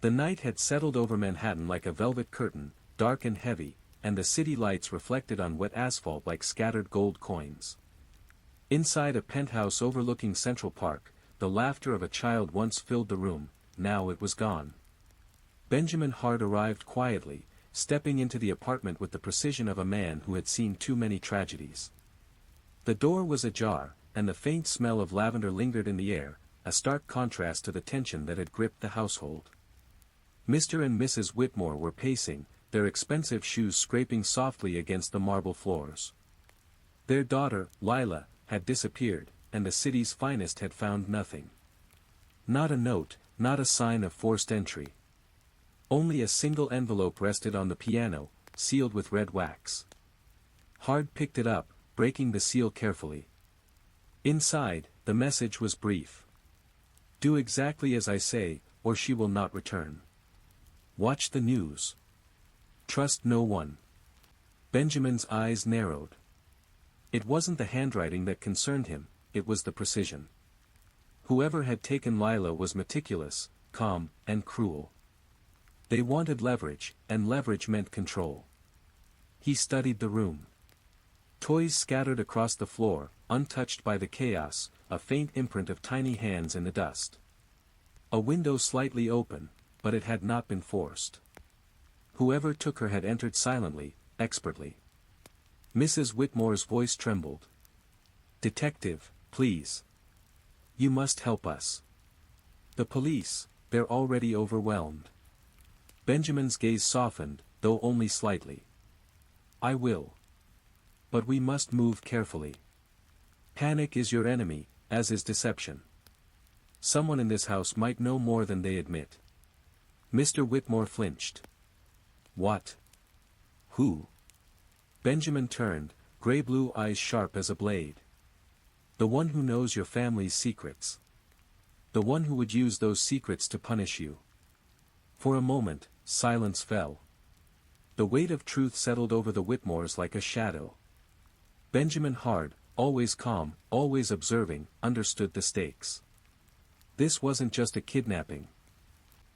The night had settled over Manhattan like a velvet curtain, dark and heavy, and the city lights reflected on wet asphalt like scattered gold coins. Inside a penthouse overlooking Central Park, the laughter of a child once filled the room, now it was gone. Benjamin Hart arrived quietly, stepping into the apartment with the precision of a man who had seen too many tragedies. The door was ajar, and the faint smell of lavender lingered in the air, a stark contrast to the tension that had gripped the household. Mr. and Mrs. Whitmore were pacing, their expensive shoes scraping softly against the marble floors. Their daughter, Lila, had disappeared, and the city's finest had found nothing. Not a note, not a sign of forced entry. Only a single envelope rested on the piano, sealed with red wax. Hart picked it up, breaking the seal carefully. Inside, the message was brief. "Do exactly as I say, or she will not return. Watch the news. Trust no one." Benjamin's eyes narrowed. It wasn't the handwriting that concerned him, it was the precision. Whoever had taken Lila was meticulous, calm, and cruel. They wanted leverage, and leverage meant control. He studied the room. Toys scattered across the floor, untouched by the chaos, a faint imprint of tiny hands in the dust. A window slightly open, but it had not been forced. Whoever took her had entered silently, expertly. Mrs. Whitmore's voice trembled. "Detective, please. You must help us. The police, they're already overwhelmed." Benjamin's gaze softened, though only slightly. "I will. But we must move carefully. Panic is your enemy, as is deception. Someone in this house might know more than they admit." Mr. Whitmore flinched. "What? Who?" Benjamin turned, gray-blue eyes sharp as a blade. "The one who knows your family's secrets. The one who would use those secrets to punish you." For a moment, silence fell. The weight of truth settled over the Whitmores like a shadow. Benjamin Hart, always calm, always observing, understood the stakes. This wasn't just a kidnapping.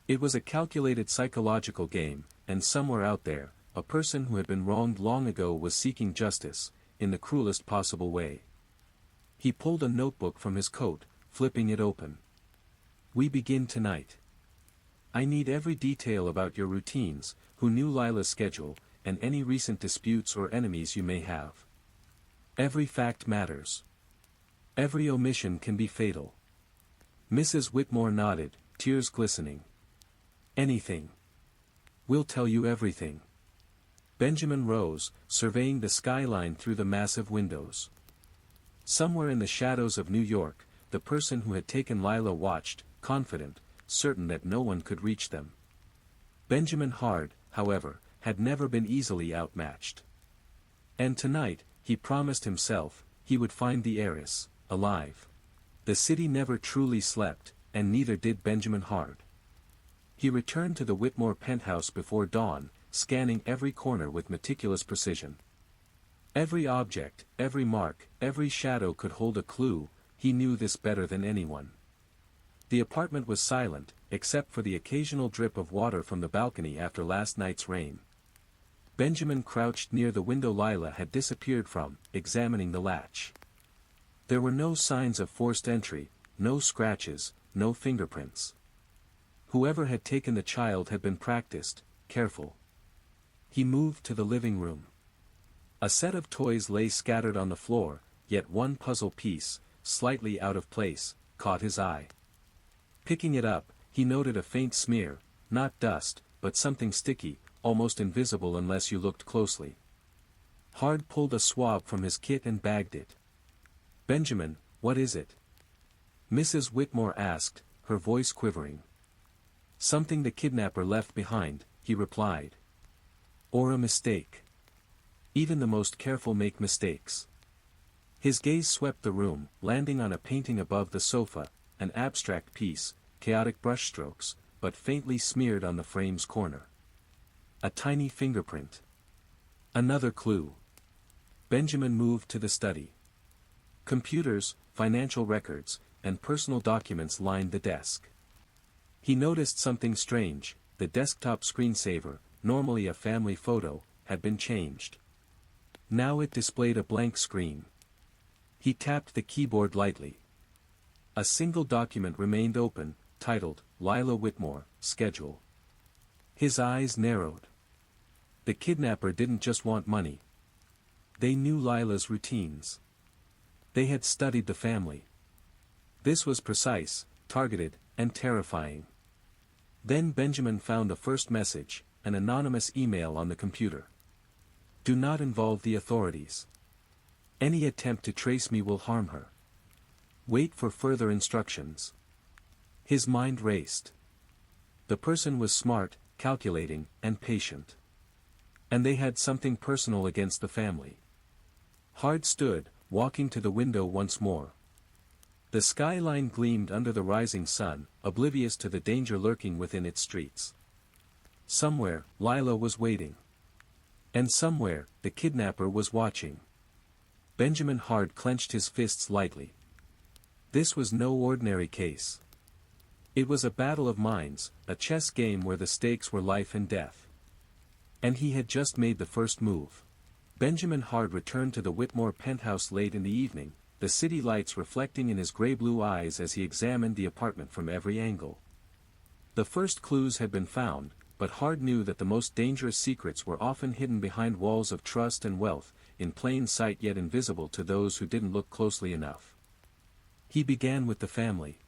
It was a calculated psychological game, and somewhere out there, a person who had been wronged long ago was seeking justice, in the cruelest possible way. He pulled a notebook from his coat, flipping it open. "We begin tonight. I need every detail about your routines, who knew Lila's schedule, and any recent disputes or enemies you may have. Every fact matters. Every omission can be fatal." Mrs. Whitmore nodded, tears glistening. "Anything. We'll tell you everything." Benjamin rose, surveying the skyline through the massive windows. Somewhere in the shadows of New York, the person who had taken Lila watched, confident, certain that no one could reach them. Benjamin Hart, however, had never been easily outmatched. And tonight, he promised himself, he would find the heiress, alive. The city never truly slept, and neither did Benjamin Hart. He returned to the Whitmore penthouse before dawn, scanning every corner with meticulous precision. Every object, every mark, every shadow could hold a clue, he knew this better than anyone. The apartment was silent, except for the occasional drip of water from the balcony after last night's rain. Benjamin crouched near the window Lila had disappeared from, examining the latch. There were no signs of forced entry, no scratches, no fingerprints. Whoever had taken the child had been practiced, careful. He moved to the living room. A set of toys lay scattered on the floor, yet one puzzle piece, slightly out of place, caught his eye. Picking it up, he noted a faint smear, not dust, but something sticky, almost invisible unless you looked closely. Hart pulled a swab from his kit and bagged it. "Benjamin, what is it?" Mrs. Whitmore asked, her voice quivering. "Something the kidnapper left behind," he replied. "Or a mistake. Even the most careful make mistakes." His gaze swept the room, landing on a painting above the sofa, an abstract piece, chaotic brushstrokes, but faintly smeared on the frame's corner. A tiny fingerprint. Another clue. Benjamin moved to the study. Computers, financial records, and personal documents lined the desk. He noticed something strange: the desktop screensaver, normally a family photo, had been changed. Now it displayed a blank screen. He tapped the keyboard lightly. A single document remained open, titled, Lila Whitmore, Schedule. His eyes narrowed. The kidnapper didn't just want money. They knew Lila's routines. They had studied the family. This was precise, targeted, and terrifying. Then Benjamin found the first message, an anonymous email on the computer. Do not involve the authorities. Any attempt to trace me will harm her. Wait for further instructions. His mind raced. The person was smart, calculating, and patient. And they had something personal against the family. Hard stood, walking to the window once more. The skyline gleamed under the rising sun, oblivious to the danger lurking within its streets. Somewhere, Lila was waiting. And somewhere, the kidnapper was watching. Benjamin Hard clenched his fists lightly. This was no ordinary case. It was a battle of minds, a chess game where the stakes were life and death. And he had just made the first move. Benjamin Hard returned to the Whitmore penthouse late in the evening, the city lights reflecting in his gray-blue eyes as he examined the apartment from every angle. The first clues had been found, but Hard knew that the most dangerous secrets were often hidden behind walls of trust and wealth, in plain sight yet invisible to those who didn't look closely enough. He began with the family.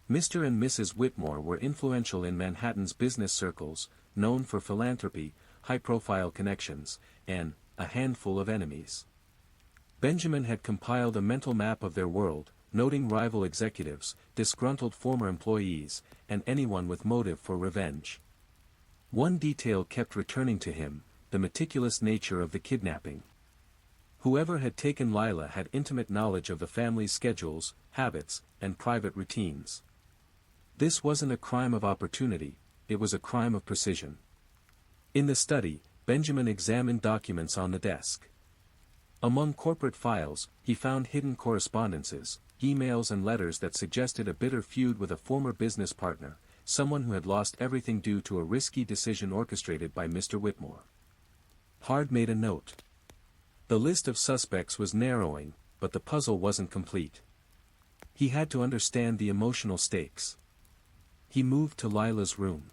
Mr. and Mrs. Whitmore were influential in Manhattan's business circles, known for philanthropy, high-profile connections, and a handful of enemies. Benjamin had compiled a mental map of their world, noting rival executives, disgruntled former employees, and anyone with motive for revenge. One detail kept returning to him: the meticulous nature of the kidnapping. Whoever had taken Lila had intimate knowledge of the family's schedules, habits, and private routines. This wasn't a crime of opportunity, it was a crime of precision. In the study, Benjamin examined documents on the desk. Among corporate files, he found hidden correspondences, emails and letters that suggested a bitter feud with a former business partner, someone who had lost everything due to a risky decision orchestrated by Mr. Whitmore. Hard made a note. The list of suspects was narrowing, but the puzzle wasn't complete. He had to understand the emotional stakes. He moved to Lila's room.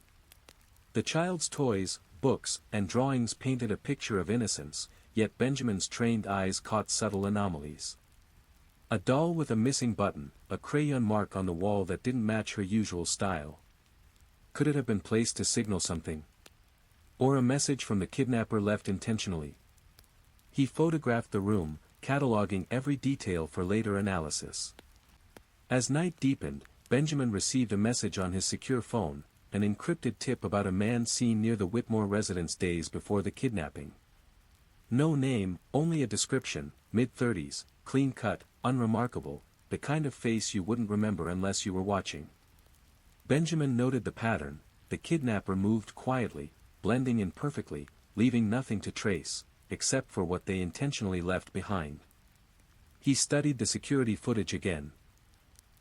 The child's toys, books, and drawings painted a picture of innocence, yet Benjamin's trained eyes caught subtle anomalies. A doll with a missing button, a crayon mark on the wall that didn't match her usual style. Could it have been placed to signal something? Or a message from the kidnapper left intentionally? He photographed the room, cataloging every detail for later analysis. As night deepened, Benjamin received a message on his secure phone, an encrypted tip about a man seen near the Whitmore residence days before the kidnapping. No name, only a description: mid-30s, clean-cut, unremarkable, the kind of face you wouldn't remember unless you were watching. Benjamin noted the pattern: the kidnapper moved quietly, blending in perfectly, leaving nothing to trace, except for what they intentionally left behind. He studied the security footage again.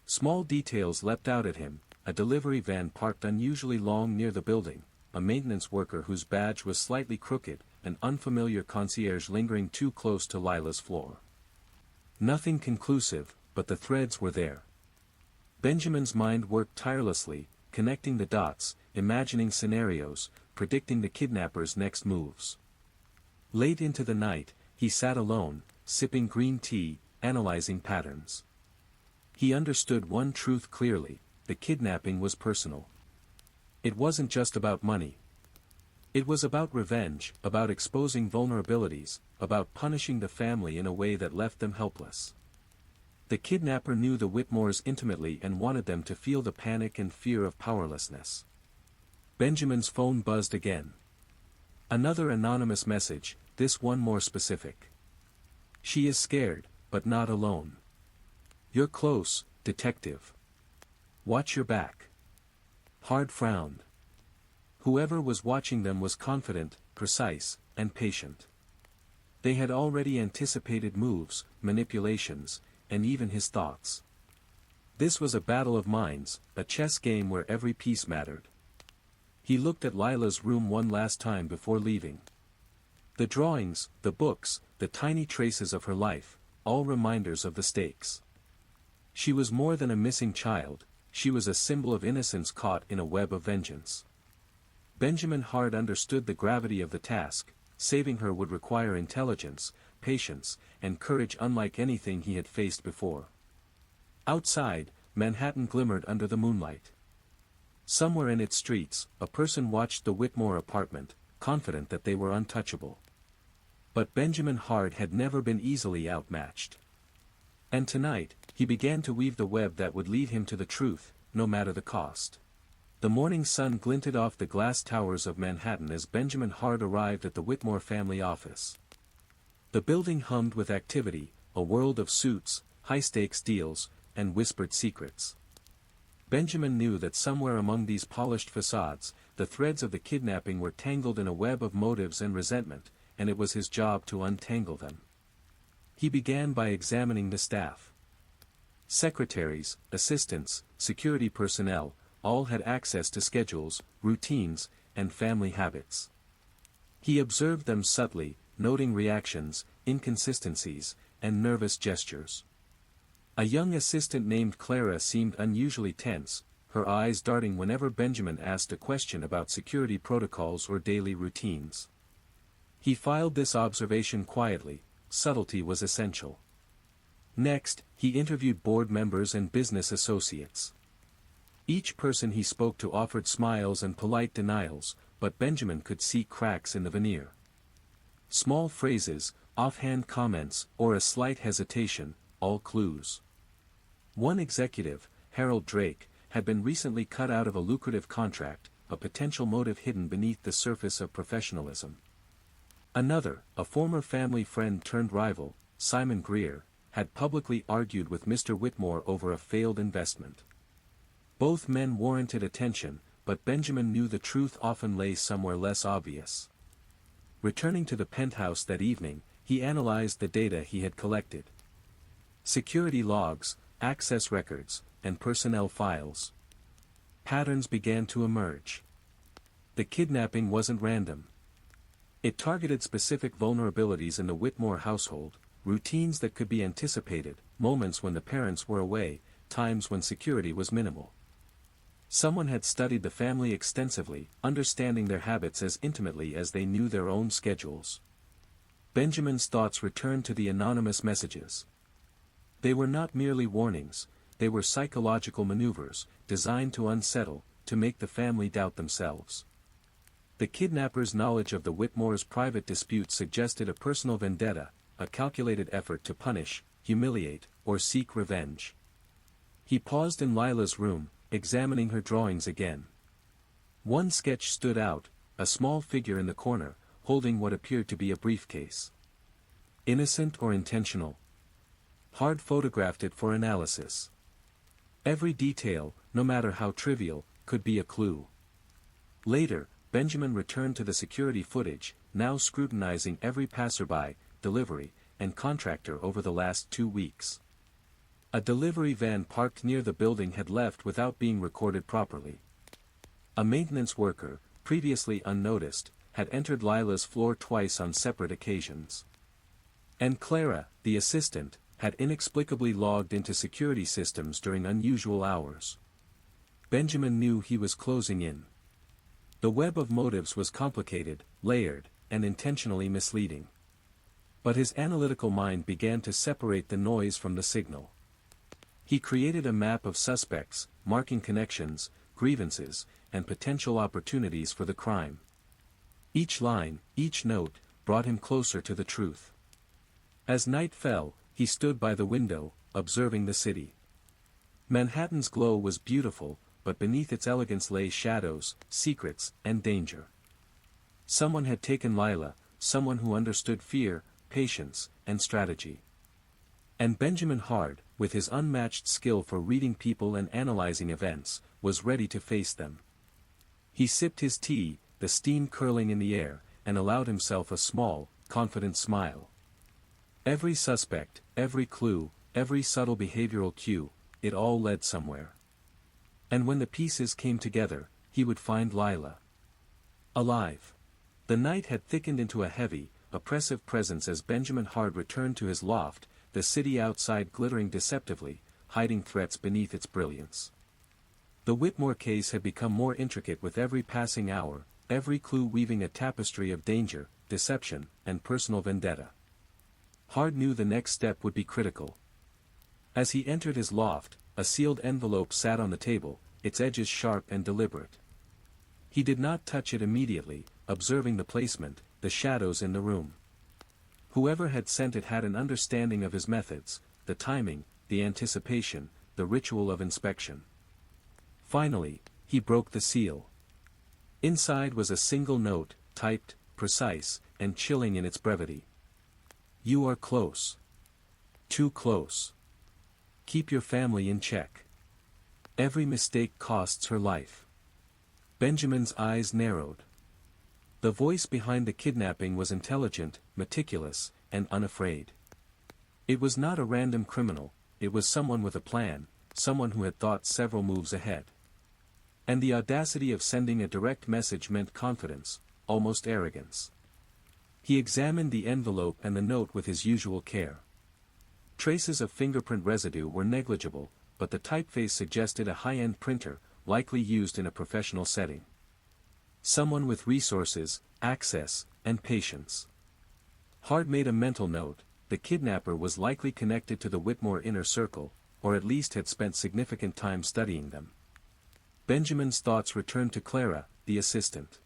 Small details leapt out at him: a delivery van parked unusually long near the building, a maintenance worker whose badge was slightly crooked, an unfamiliar concierge lingering too close to Lila's floor. Nothing conclusive, but the threads were there. Benjamin's mind worked tirelessly, connecting the dots, imagining scenarios, predicting the kidnapper's next moves. Late into the night, he sat alone, sipping green tea, analyzing patterns. He understood one truth clearly: the kidnapping was personal. It wasn't just about money. It was about revenge, about exposing vulnerabilities, about punishing the family in a way that left them helpless. The kidnapper knew the Whitmores intimately and wanted them to feel the panic and fear of powerlessness. Benjamin's phone buzzed again. Another anonymous message, this one more specific. She is scared, but not alone. You're close, detective. Watch your back. Hard frowned. Whoever was watching them was confident, precise, and patient. They had already anticipated moves, manipulations, and even his thoughts. This was a battle of minds, a chess game where every piece mattered. He looked at Lila's room one last time before leaving. The drawings, the books, the tiny traces of her life, all reminders of the stakes. She was more than a missing child, she was a symbol of innocence caught in a web of vengeance. Benjamin Hart understood the gravity of the task. Saving her would require intelligence, patience, and courage unlike anything he had faced before. Outside, Manhattan glimmered under the moonlight. Somewhere in its streets, a person watched the Whitmore apartment, confident that they were untouchable. But Benjamin Hart had never been easily outmatched. And tonight, he began to weave the web that would lead him to the truth, no matter the cost. The morning sun glinted off the glass towers of Manhattan as Benjamin Hart arrived at the Whitmore family office. The building hummed with activity, a world of suits, high-stakes deals, and whispered secrets. Benjamin knew that somewhere among these polished facades, the threads of the kidnapping were tangled in a web of motives and resentment, and it was his job to untangle them. He began by examining the staff. Secretaries, assistants, security personnel, all had access to schedules, routines, and family habits. He observed them subtly, noting reactions, inconsistencies, and nervous gestures. A young assistant named Clara seemed unusually tense, her eyes darting whenever Benjamin asked a question about security protocols or daily routines. He filed this observation quietly. Subtlety was essential. Next, he interviewed board members and business associates. Each person he spoke to offered smiles and polite denials, but Benjamin could see cracks in the veneer. Small phrases, offhand comments, or a slight hesitation, all clues. One executive, Harold Drake, had been recently cut out of a lucrative contract, a potential motive hidden beneath the surface of professionalism. Another, a former family friend turned rival, Simon Greer, had publicly argued with Mr. Whitmore over a failed investment. Both men warranted attention, but Benjamin knew the truth often lay somewhere less obvious. Returning to the penthouse that evening, he analyzed the data he had collected. Security logs, access records, and personnel files. Patterns began to emerge. The kidnapping wasn't random. It targeted specific vulnerabilities in the Whitmore household, routines that could be anticipated, moments when the parents were away, times when security was minimal. Someone had studied the family extensively, understanding their habits as intimately as they knew their own schedules. Benjamin's thoughts returned to the anonymous messages. They were not merely warnings, they were psychological maneuvers, designed to unsettle, to make the family doubt themselves. The kidnapper's knowledge of the Whitmore's private dispute suggested a personal vendetta, a calculated effort to punish, humiliate, or seek revenge. He paused in Lila's room, examining her drawings again. One sketch stood out, a small figure in the corner, holding what appeared to be a briefcase. Innocent or intentional? Hart photographed it for analysis. Every detail, no matter how trivial, could be a clue. Later, Benjamin returned to the security footage, now scrutinizing every passerby, delivery, and contractor over the last 2 weeks. A delivery van parked near the building had left without being recorded properly. A maintenance worker, previously unnoticed, had entered Lila's floor twice on separate occasions. And Clara, the assistant, had inexplicably logged into security systems during unusual hours. Benjamin knew he was closing in. The web of motives was complicated, layered, and intentionally misleading. But his analytical mind began to separate the noise from the signal. He created a map of suspects, marking connections, grievances, and potential opportunities for the crime. Each line, each note, brought him closer to the truth. As night fell, he stood by the window, observing the city. Manhattan's glow was beautiful, but beneath its elegance lay shadows, secrets, and danger. Someone had taken Lila, someone who understood fear, patience, and strategy. And Benjamin Hart, with his unmatched skill for reading people and analyzing events, was ready to face them. He sipped his tea, the steam curling in the air, and allowed himself a small, confident smile. Every suspect, every clue, every subtle behavioral cue, it all led somewhere. And when the pieces came together, he would find Lila alive. The night had thickened into a heavy, oppressive presence as Benjamin Hard returned to his loft, the city outside glittering deceptively, hiding threats beneath its brilliance. The Whitmore case had become more intricate with every passing hour, every clue weaving a tapestry of danger, deception, and personal vendetta. Hard knew the next step would be critical. As he entered his loft, a sealed envelope sat on the table, its edges sharp and deliberate. He did not touch it immediately, observing the placement, the shadows in the room. Whoever had sent it had an understanding of his methods, the timing, the anticipation, the ritual of inspection. Finally, he broke the seal. Inside was a single note, typed, precise, and chilling in its brevity. You are close. Too close. Keep your family in check. Every mistake costs her life. Benjamin's eyes narrowed. The voice behind the kidnapping was intelligent, meticulous, and unafraid. It was not a random criminal, it was someone with a plan, someone who had thought several moves ahead. And the audacity of sending a direct message meant confidence, almost arrogance. He examined the envelope and the note with his usual care. Traces of fingerprint residue were negligible, but the typeface suggested a high-end printer, likely used in a professional setting. Someone with resources, access, and patience. Hard made a mental note: the kidnapper was likely connected to the Whitmore inner circle, or at least had spent significant time studying them. Benjamin's thoughts returned to Clara, the assistant.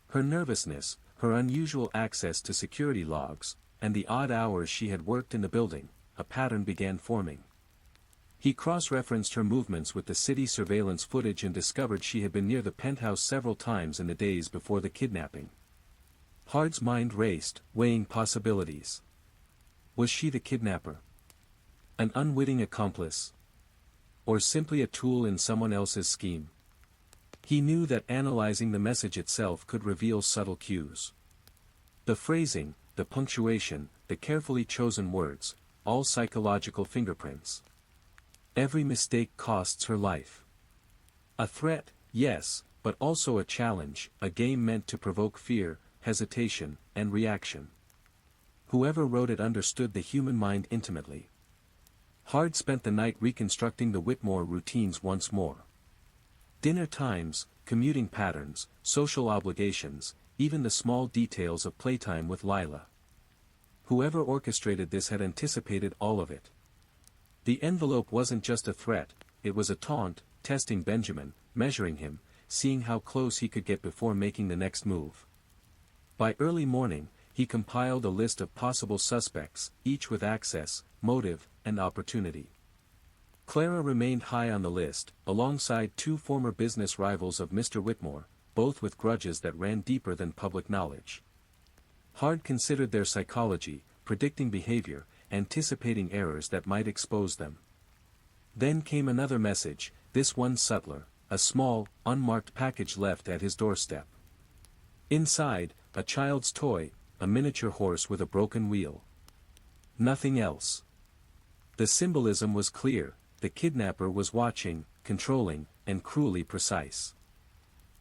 Her nervousness, her unusual access to security logs, and the odd hours she had worked in the building, a pattern began forming. He cross-referenced her movements with the city surveillance footage and discovered she had been near the penthouse several times in the days before the kidnapping. Hard's mind raced, weighing possibilities. Was she the kidnapper? An unwitting accomplice? Or simply a tool in someone else's scheme? He knew that analyzing the message itself could reveal subtle cues. The phrasing, the punctuation, the carefully chosen words, all psychological fingerprints. Every mistake costs her life. A threat, yes, but also a challenge, a game meant to provoke fear, hesitation, and reaction. Whoever wrote it understood the human mind intimately. Hard spent the night reconstructing the Whitmore routines once more. Dinner times, commuting patterns, social obligations, even the small details of playtime with Lila. Whoever orchestrated this had anticipated all of it. The envelope wasn't just a threat, it was a taunt, testing Benjamin, measuring him, seeing how close he could get before making the next move. By early morning, he compiled a list of possible suspects, each with access, motive, and opportunity. Clara remained high on the list, alongside two former business rivals of Mr. Whitmore, both with grudges that ran deeper than public knowledge. Hard considered their psychology, predicting behavior, anticipating errors that might expose them. Then came another message, this one subtler, a small, unmarked package left at his doorstep. Inside, a child's toy, a miniature horse with a broken wheel. Nothing else. The symbolism was clear: the kidnapper was watching, controlling, and cruelly precise.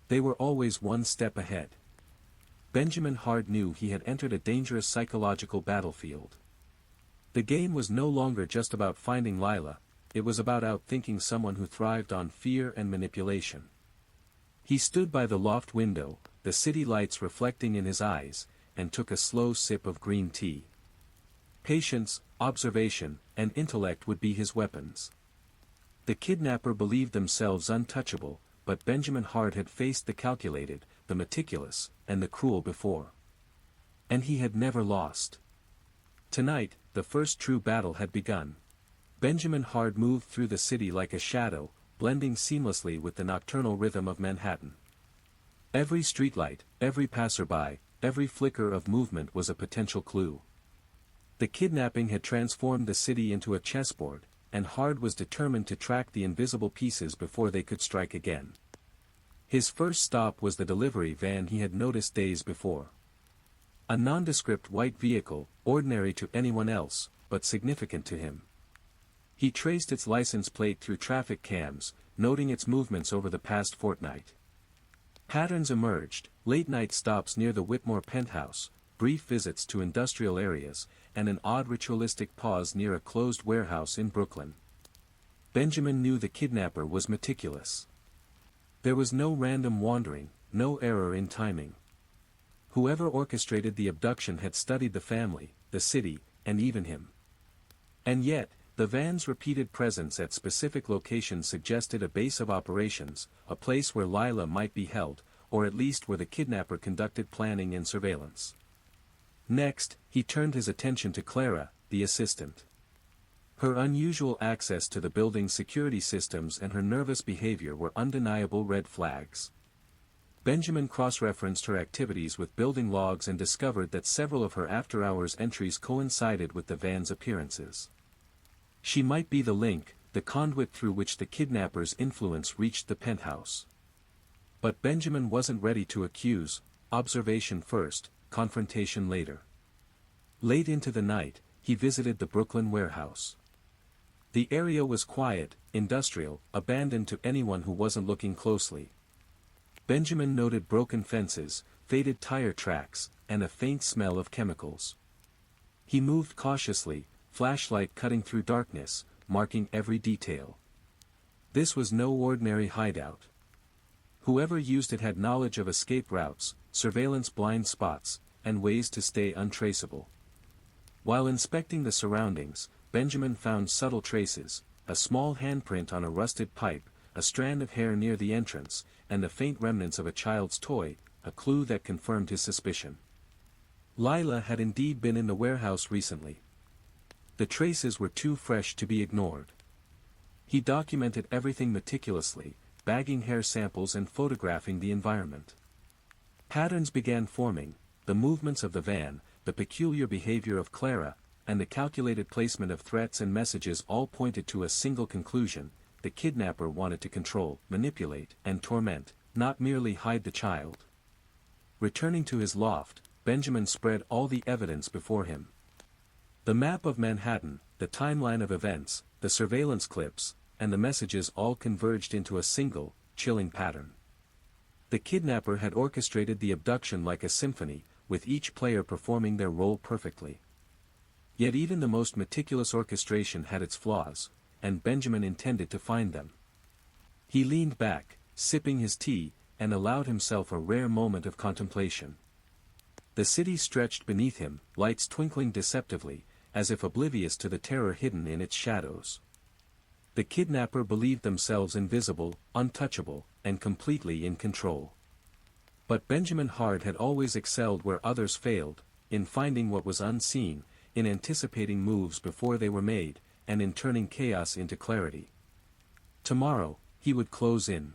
They were always one step ahead. Benjamin Hard knew he had entered a dangerous psychological battlefield. The game was no longer just about finding Lila, it was about outthinking someone who thrived on fear and manipulation. He stood by the loft window, the city lights reflecting in his eyes, and took a slow sip of green tea. Patience, observation, and intellect would be his weapons. The kidnapper believed themselves untouchable, but Benjamin Hard had faced the calculated, the meticulous, and the cruel before. And he had never lost. Tonight, the first true battle had begun. Benjamin Hard moved through the city like a shadow, blending seamlessly with the nocturnal rhythm of Manhattan. Every streetlight, every passerby, every flicker of movement was a potential clue. The kidnapping had transformed the city into a chessboard, and Hard was determined to track the invisible pieces before they could strike again. His first stop was the delivery van he had noticed days before. A nondescript white vehicle, ordinary to anyone else, but significant to him. He traced its license plate through traffic cams, noting its movements over the past fortnight. Patterns emerged: late-night stops near the Whitmore penthouse, brief visits to industrial areas, and an odd ritualistic pause near a closed warehouse in Brooklyn. Benjamin knew the kidnapper was meticulous. There was no random wandering, no error in timing. Whoever orchestrated the abduction had studied the family, the city, and even him. And yet, the van's repeated presence at specific locations suggested a base of operations, a place where Lila might be held, or at least where the kidnapper conducted planning and surveillance. Next, he turned his attention to Clara, the assistant. Her unusual access to the building's security systems and her nervous behavior were undeniable red flags. Benjamin cross-referenced her activities with building logs and discovered that several of her after-hours entries coincided with the van's appearances. She might be the link, the conduit through which the kidnapper's influence reached the penthouse. But Benjamin wasn't ready to accuse: observation first, confrontation later. Late into the night, he visited the Brooklyn warehouse. The area was quiet, industrial, abandoned to anyone who wasn't looking closely. Benjamin noted broken fences, faded tire tracks, and a faint smell of chemicals. He moved cautiously, flashlight cutting through darkness, marking every detail. This was no ordinary hideout. Whoever used it had knowledge of escape routes, surveillance blind spots, and ways to stay untraceable. While inspecting the surroundings, Benjamin found subtle traces: a small handprint on a rusted pipe, a strand of hair near the entrance, and the faint remnants of a child's toy, a clue that confirmed his suspicion. Lila had indeed been in the warehouse recently. The traces were too fresh to be ignored. He documented everything meticulously, bagging hair samples and photographing the environment. Patterns began forming: the movements of the van, the peculiar behavior of Clara, and the calculated placement of threats and messages all pointed to a single conclusion: the kidnapper wanted to control, manipulate, and torment, not merely hide the child. Returning to his loft, Benjamin spread all the evidence before him. The map of Manhattan, the timeline of events, the surveillance clips, and the messages all converged into a single, chilling pattern. The kidnapper had orchestrated the abduction like a symphony, with each player performing their role perfectly. Yet even the most meticulous orchestration had its flaws, and Benjamin intended to find them. He leaned back, sipping his tea, and allowed himself a rare moment of contemplation. The city stretched beneath him, lights twinkling deceptively, as if oblivious to the terror hidden in its shadows. The kidnapper believed themselves invisible, untouchable, and completely in control. But Benjamin Hard had always excelled where others failed: in finding what was unseen, in anticipating moves before they were made, and in turning chaos into clarity. Tomorrow, he would close in.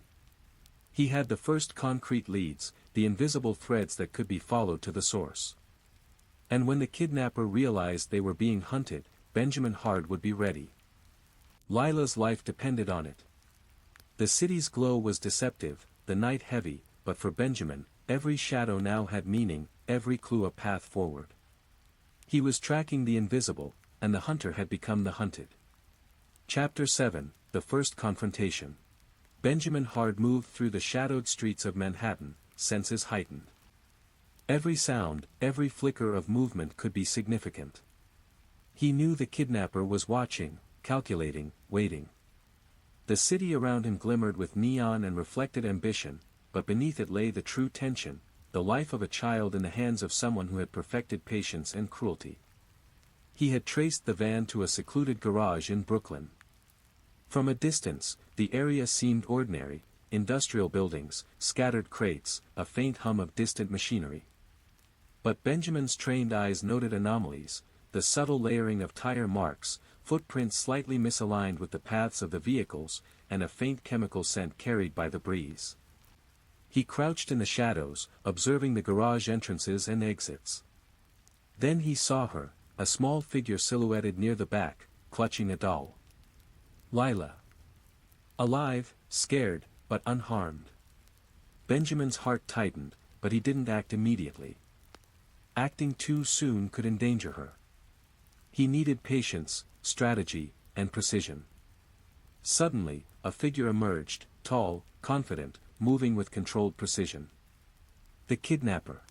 He had the first concrete leads, the invisible threads that could be followed to the source. And when the kidnapper realized they were being hunted, Benjamin Hard would be ready. Lila's life depended on it. The city's glow was deceptive, the night heavy, but for Benjamin, every shadow now had meaning, every clue a path forward. He was tracking the invisible, and the hunter had become the hunted. Chapter 7: The First Confrontation. Benjamin Hard moved through the shadowed streets of Manhattan, senses heightened. Every sound, every flicker of movement could be significant. He knew the kidnapper was watching, calculating, waiting. The city around him glimmered with neon and reflected ambition, but beneath it lay the true tension: the life of a child in the hands of someone who had perfected patience and cruelty. He had traced the van to a secluded garage in Brooklyn. From a distance, the area seemed ordinary: industrial buildings, scattered crates, a faint hum of distant machinery. But Benjamin's trained eyes noted anomalies: the subtle layering of tire marks, footprints slightly misaligned with the paths of the vehicles, and a faint chemical scent carried by the breeze. He crouched in the shadows, observing the garage entrances and exits. Then he saw her, a small figure silhouetted near the back, clutching a doll. Lila. Alive, scared, but unharmed. Benjamin's heart tightened, but he didn't act immediately. Acting too soon could endanger her. He needed patience, strategy, and precision. Suddenly, a figure emerged, tall, confident, moving with controlled precision. The kidnapper.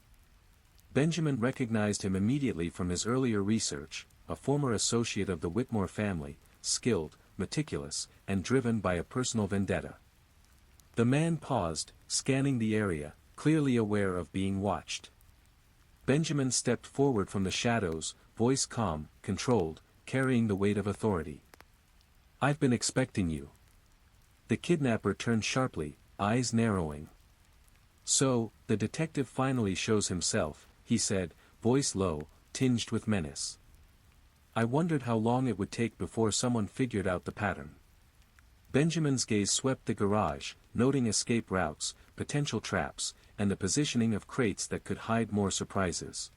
Benjamin recognized him immediately from his earlier research, a former associate of the Whitmore family, skilled, meticulous, and driven by a personal vendetta. The man paused, scanning the area, clearly aware of being watched. Benjamin stepped forward from the shadows, voice calm, controlled, carrying the weight of authority. "I've been expecting you." The kidnapper turned sharply, eyes narrowing. "So, the detective finally shows himself," he said, voice low, tinged with menace. "I wondered how long it would take before someone figured out the pattern." Benjamin's gaze swept the garage, noting escape routes, potential traps, and the positioning of crates that could hide more surprises.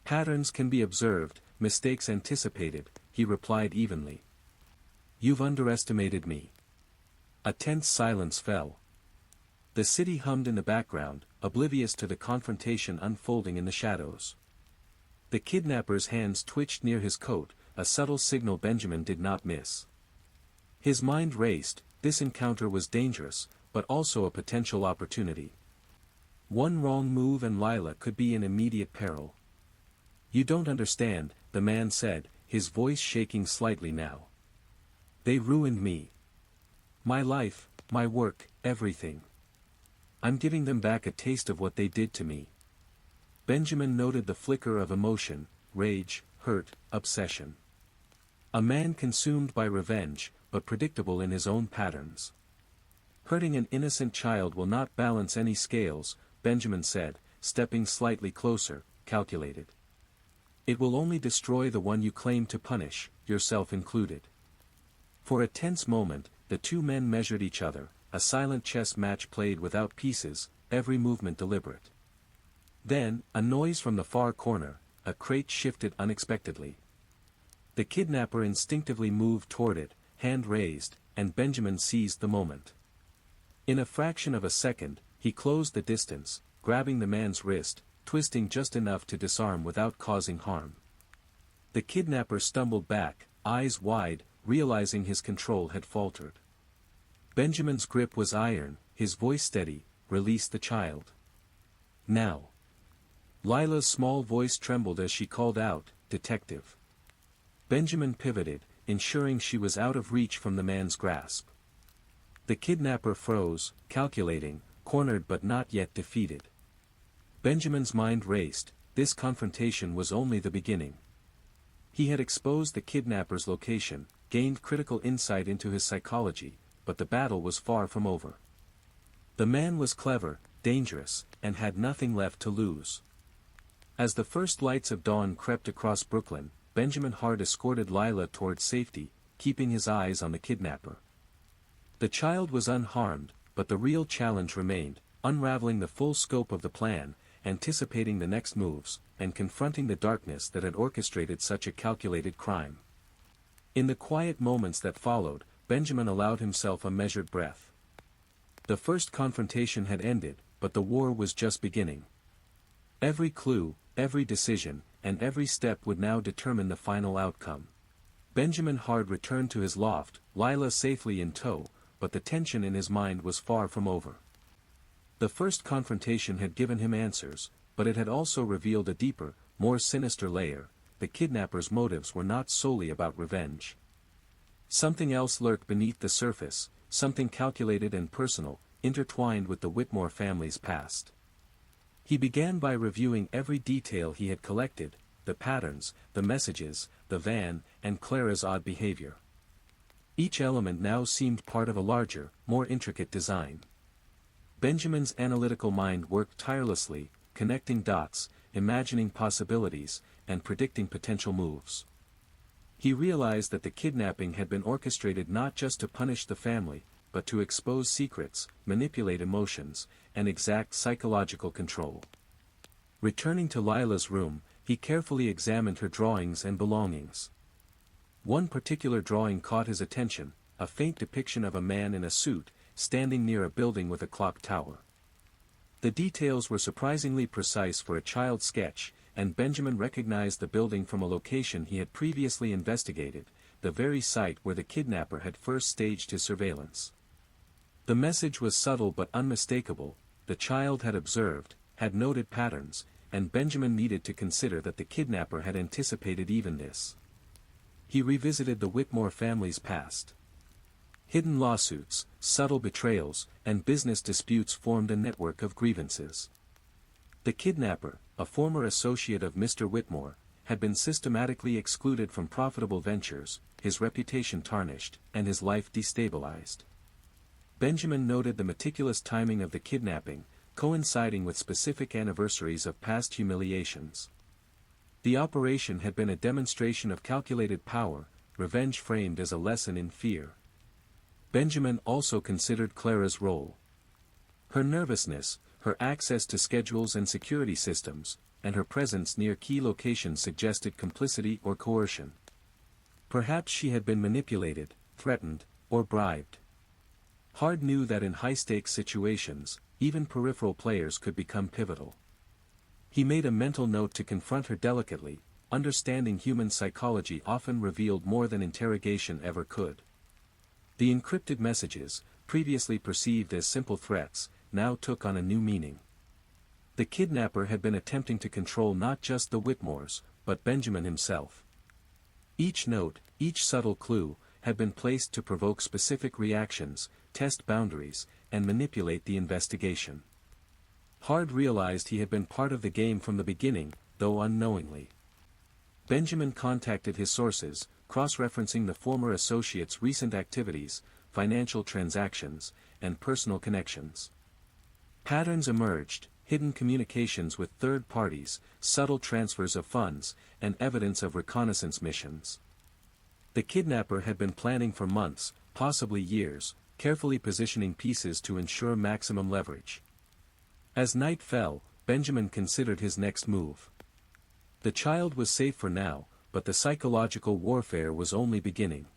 "Patterns can be observed, mistakes anticipated," he replied evenly. "You've underestimated me." A tense silence fell. The city hummed in the background, oblivious to the confrontation unfolding in the shadows. The kidnapper's hands twitched near his coat, a subtle signal Benjamin did not miss. His mind raced. This encounter was dangerous, but also a potential opportunity. One wrong move and Lila could be in immediate peril. "You don't understand," the man said, his voice shaking slightly now. "They ruined me. My life, my work, everything. I'm giving them back a taste of what they did to me." Benjamin noted the flicker of emotion, rage, hurt, obsession. A man consumed by revenge, but predictable in his own patterns. "Hurting an innocent child will not balance any scales," Benjamin said, stepping slightly closer, calculated. "It will only destroy the one you claim to punish, yourself included." For a tense moment, the two men measured each other, a silent chess match played without pieces, every movement deliberate. Then, a noise from the far corner, a crate shifted unexpectedly. The kidnapper instinctively moved toward it, hand raised, and Benjamin seized the moment. In a fraction of a second, he closed the distance, grabbing the man's wrist, twisting just enough to disarm without causing harm. The kidnapper stumbled back, eyes wide, realizing his control had faltered. Benjamin's grip was iron, his voice steady. "Release the child. Now." Lila's small voice trembled as she called out, "Detective." Benjamin pivoted, ensuring she was out of reach from the man's grasp. The kidnapper froze, calculating, cornered but not yet defeated. Benjamin's mind raced. This confrontation was only the beginning. He had exposed the kidnapper's location, gained critical insight into his psychology, but the battle was far from over. The man was clever, dangerous, and had nothing left to lose. As the first lights of dawn crept across Brooklyn, Benjamin Hart escorted Lila toward safety, keeping his eyes on the kidnapper. The child was unharmed, but the real challenge remained, unraveling the full scope of the plan, anticipating the next moves, and confronting the darkness that had orchestrated such a calculated crime. In the quiet moments that followed, Benjamin allowed himself a measured breath. The first confrontation had ended, but the war was just beginning. Every clue, every decision, and every step would now determine the final outcome. Benjamin Hart returned to his loft, Lila safely in tow, but the tension in his mind was far from over. The first confrontation had given him answers, but it had also revealed a deeper, more sinister layer. The kidnapper's motives were not solely about revenge. Something else lurked beneath the surface, something calculated and personal, intertwined with the Whitmore family's past. He began by reviewing every detail he had collected, the patterns, the messages, the van, and Clara's odd behavior. Each element now seemed part of a larger, more intricate design. Benjamin's analytical mind worked tirelessly, connecting dots, imagining possibilities, and predicting potential moves. He realized that the kidnapping had been orchestrated not just to punish the family, but to expose secrets, manipulate emotions, and exact psychological control. Returning to Lila's room, he carefully examined her drawings and belongings. One particular drawing caught his attention, a faint depiction of a man in a suit, standing near a building with a clock tower. The details were surprisingly precise for a child sketch, and Benjamin recognized the building from a location he had previously investigated, the very site where the kidnapper had first staged his surveillance. The message was subtle but unmistakable. The child had observed, had noted patterns, and Benjamin needed to consider that the kidnapper had anticipated even this. He revisited the Whitmore family's past. Hidden lawsuits, subtle betrayals, and business disputes formed a network of grievances. The kidnapper, a former associate of Mr. Whitmore, had been systematically excluded from profitable ventures, his reputation tarnished, and his life destabilized. Benjamin noted the meticulous timing of the kidnapping, coinciding with specific anniversaries of past humiliations. The operation had been a demonstration of calculated power, revenge framed as a lesson in fear. Benjamin also considered Clara's role. Her nervousness, her access to schedules and security systems, and her presence near key locations suggested complicity or coercion. Perhaps she had been manipulated, threatened, or bribed. Hard knew that in high-stakes situations, even peripheral players could become pivotal. He made a mental note to confront her delicately, understanding human psychology often revealed more than interrogation ever could. The encrypted messages, previously perceived as simple threats, now took on a new meaning. The kidnapper had been attempting to control not just the Whitmores, but Benjamin himself. Each note, each subtle clue, had been placed to provoke specific reactions, test boundaries, and manipulate the investigation. Hard realized he had been part of the game from the beginning, though unknowingly. Benjamin contacted his sources, cross-referencing the former associate's recent activities, financial transactions, and personal connections. Patterns emerged, hidden communications with third parties, subtle transfers of funds, and evidence of reconnaissance missions. The kidnapper had been planning for months, possibly years, carefully positioning pieces to ensure maximum leverage. As night fell, Benjamin considered his next move. The child was safe for now, but the psychological warfare was only beginning.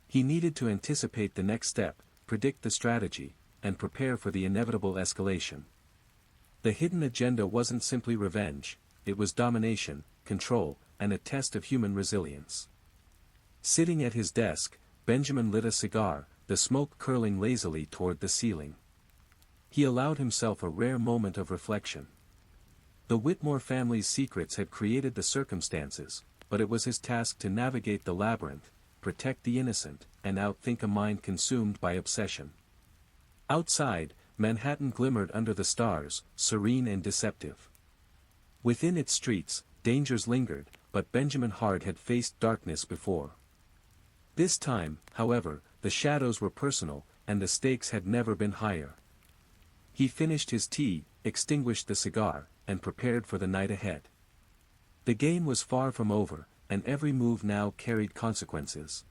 He needed to anticipate the next step, predict the strategy, and prepare for the inevitable escalation. The hidden agenda wasn't simply revenge, it was domination, control, and a test of human resilience. Sitting at his desk, Benjamin lit a cigar, the smoke curling lazily toward the ceiling. He allowed himself a rare moment of reflection. The Whitmore family's secrets had created the circumstances, but it was his task to navigate the labyrinth, protect the innocent, and outthink a mind consumed by obsession. Outside, Manhattan glimmered under the stars, serene and deceptive. Within its streets, dangers lingered, but Benjamin Hard had faced darkness before. This time, however, the shadows were personal, and the stakes had never been higher. He finished his tea, extinguished the cigar, and prepared for the night ahead. The game was far from over, and every move now carried consequences.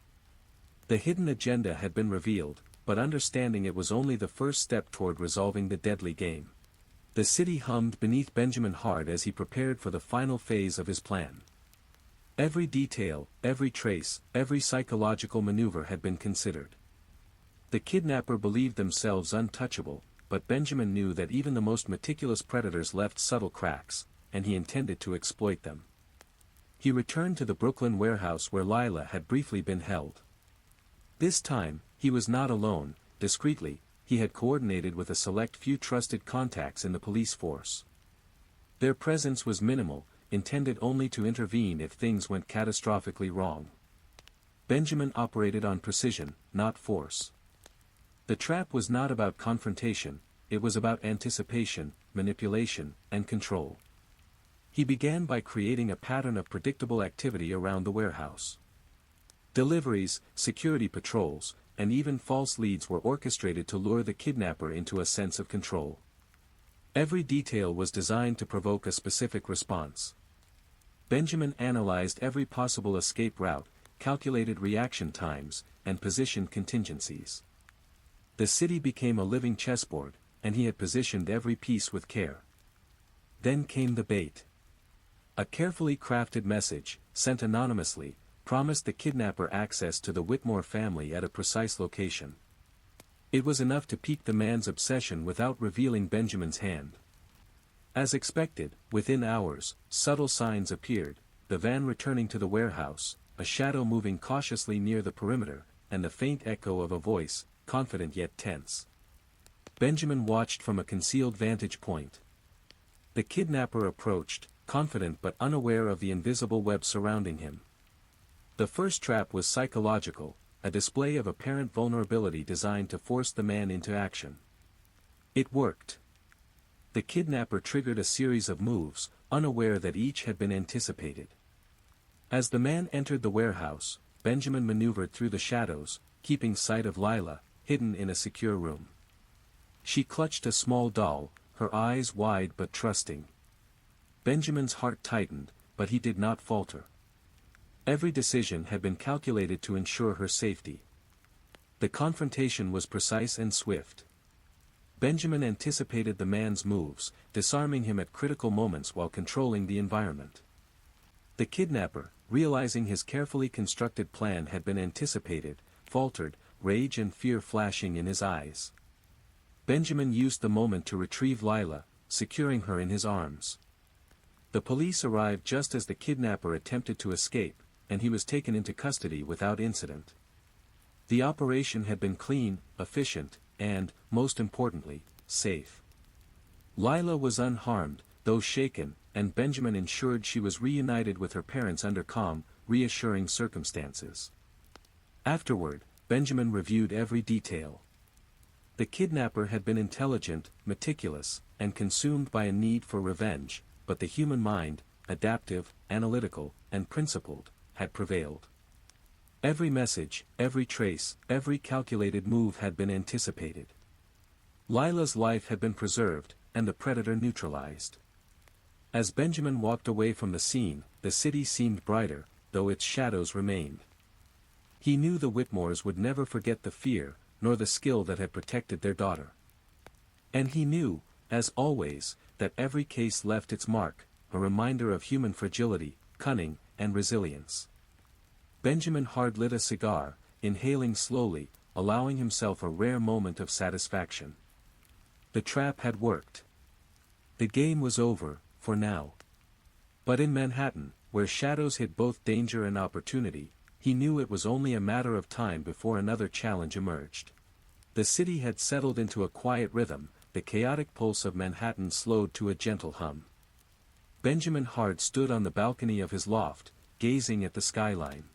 The hidden agenda had been revealed, but understanding it was only the first step toward resolving the deadly game. The city hummed beneath Benjamin Hard as he prepared for the final phase of his plan. Every detail, every trace, every psychological maneuver had been considered. The kidnapper believed themselves untouchable, but Benjamin knew that even the most meticulous predators left subtle cracks, and he intended to exploit them. He returned to the Brooklyn warehouse where Lila had briefly been held. This time, he was not alone. Discreetly, he had coordinated with a select few trusted contacts in the police force. Their presence was minimal, intended only to intervene if things went catastrophically wrong. Benjamin operated on precision, not force. The trap was not about confrontation, it was about anticipation, manipulation, and control. He began by creating a pattern of predictable activity around the warehouse. Deliveries, security patrols, and even false leads were orchestrated to lure the kidnapper into a sense of control. Every detail was designed to provoke a specific response. Benjamin analyzed every possible escape route, calculated reaction times, and positioned contingencies. The city became a living chessboard, and he had positioned every piece with care. Then came the bait. A carefully crafted message, sent anonymously, promised the kidnapper access to the Whitmore family at a precise location. It was enough to pique the man's obsession without revealing Benjamin's hand. As expected, within hours, subtle signs appeared, the van returning to the warehouse, a shadow moving cautiously near the perimeter, and the faint echo of a voice, confident yet tense. Benjamin watched from a concealed vantage point. The kidnapper approached, confident but unaware of the invisible web surrounding him. The first trap was psychological, a display of apparent vulnerability designed to force the man into action. It worked. The kidnapper triggered a series of moves, unaware that each had been anticipated. As the man entered the warehouse, Benjamin maneuvered through the shadows, keeping sight of Lila, hidden in a secure room. She clutched a small doll, her eyes wide but trusting. Benjamin's heart tightened, but he did not falter. Every decision had been calculated to ensure her safety. The confrontation was precise and swift. Benjamin anticipated the man's moves, disarming him at critical moments while controlling the environment. The kidnapper, realizing his carefully constructed plan had been anticipated, faltered, rage and fear flashing in his eyes. Benjamin used the moment to retrieve Lila, securing her in his arms. The police arrived just as the kidnapper attempted to escape, and he was taken into custody without incident. The operation had been clean, efficient, and, most importantly, safe. Lila was unharmed, though shaken, and Benjamin ensured she was reunited with her parents under calm, reassuring circumstances. Afterward, Benjamin reviewed every detail. The kidnapper had been intelligent, meticulous, and consumed by a need for revenge, but the human mind, adaptive, analytical, and principled, had prevailed. Every message, every trace, every calculated move had been anticipated. Lila's life had been preserved, and the predator neutralized. As Benjamin walked away from the scene, the city seemed brighter, though its shadows remained. He knew the Whitmores would never forget the fear, nor the skill that had protected their daughter. And he knew, as always, that every case left its mark, a reminder of human fragility, cunning, and resilience. Benjamin hard lit a cigar, inhaling slowly, allowing himself a rare moment of satisfaction. The trap had worked. The game was over, for now. But in Manhattan, where shadows hid both danger and opportunity, he knew it was only a matter of time before another challenge emerged. The city had settled into a quiet rhythm, the chaotic pulse of Manhattan slowed to a gentle hum. Benjamin Hard stood on the balcony of his loft, gazing at the skyline.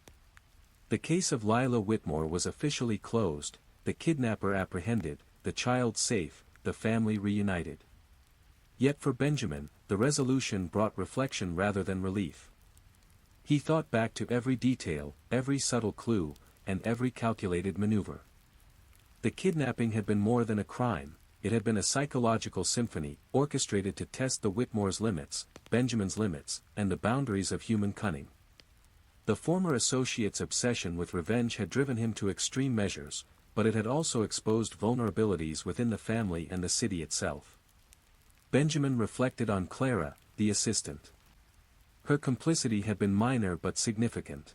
The case of Lila Whitmore was officially closed, the kidnapper apprehended, the child safe, the family reunited. Yet for Benjamin, the resolution brought reflection rather than relief. He thought back to every detail, every subtle clue, and every calculated maneuver. The kidnapping had been more than a crime, it had been a psychological symphony, orchestrated to test the Whitmore's limits, Benjamin's limits, and the boundaries of human cunning. The former associate's obsession with revenge had driven him to extreme measures, but it had also exposed vulnerabilities within the family and the city itself. Benjamin reflected on Clara, the assistant. Her complicity had been minor but significant.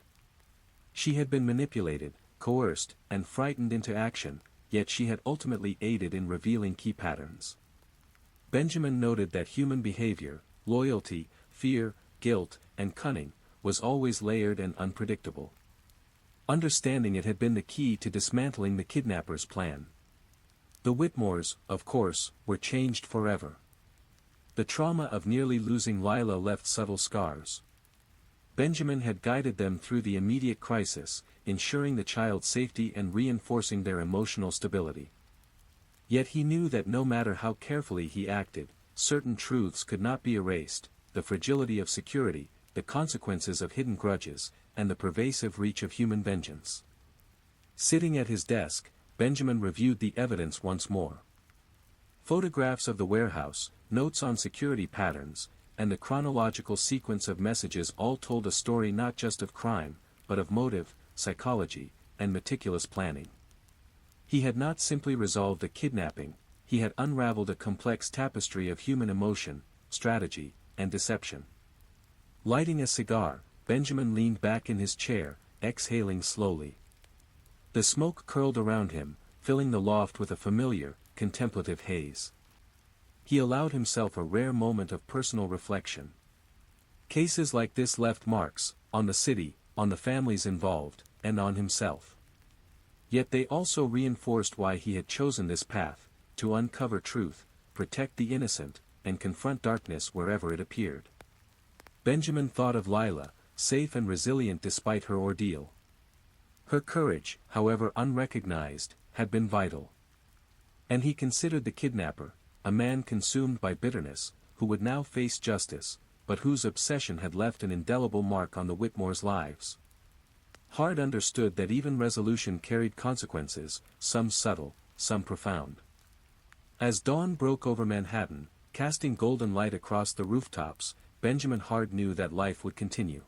She had been manipulated, coerced, and frightened into action, yet she had ultimately aided in revealing key patterns. Benjamin noted that human behavior, loyalty, fear, guilt, and cunning, was always layered and unpredictable. Understanding it had been the key to dismantling the kidnapper's plan. The Whitmores, of course, were changed forever. The trauma of nearly losing Lila left subtle scars. Benjamin had guided them through the immediate crisis, ensuring the child's safety and reinforcing their emotional stability. Yet he knew that no matter how carefully he acted, certain truths could not be erased: the fragility of security, the consequences of hidden grudges, and the pervasive reach of human vengeance. Sitting at his desk, Benjamin reviewed the evidence once more. Photographs of the warehouse, notes on security patterns, and the chronological sequence of messages all told a story not just of crime, but of motive, psychology, and meticulous planning. He had not simply resolved a kidnapping, he had unraveled a complex tapestry of human emotion, strategy, and deception. Lighting a cigar, Benjamin leaned back in his chair, exhaling slowly. The smoke curled around him, filling the loft with a familiar, contemplative haze. He allowed himself a rare moment of personal reflection. Cases like this left marks, on the city, on the families involved, and on himself. Yet they also reinforced why he had chosen this path, to uncover truth, protect the innocent, and confront darkness wherever it appeared. Benjamin thought of Lila, safe and resilient despite her ordeal. Her courage, however unrecognized, had been vital. And he considered the kidnapper, a man consumed by bitterness, who would now face justice, but whose obsession had left an indelible mark on the Whitmores' lives. Hard understood that even resolution carried consequences, some subtle, some profound. As dawn broke over Manhattan, casting golden light across the rooftops, Benjamin Hard knew that life would continue.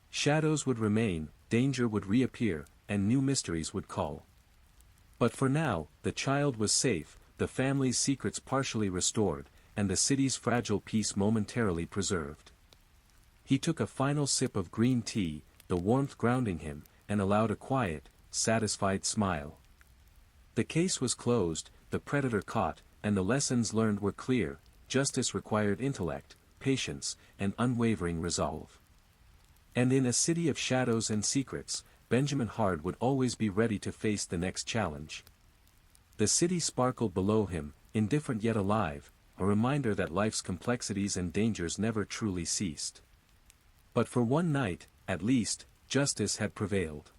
Shadows would remain, danger would reappear, and new mysteries would call. But for now, the child was safe, the family's secrets partially restored, and the city's fragile peace momentarily preserved. He took a final sip of green tea, the warmth grounding him, and allowed a quiet, satisfied smile. The case was closed, the predator caught, and the lessons learned were clear. Justice required intellect, patience, and unwavering resolve. And in a city of shadows and secrets, Benjamin Hard would always be ready to face the next challenge. The city sparkled below him, indifferent yet alive, a reminder that life's complexities and dangers never truly ceased. But for one night, at least, justice had prevailed.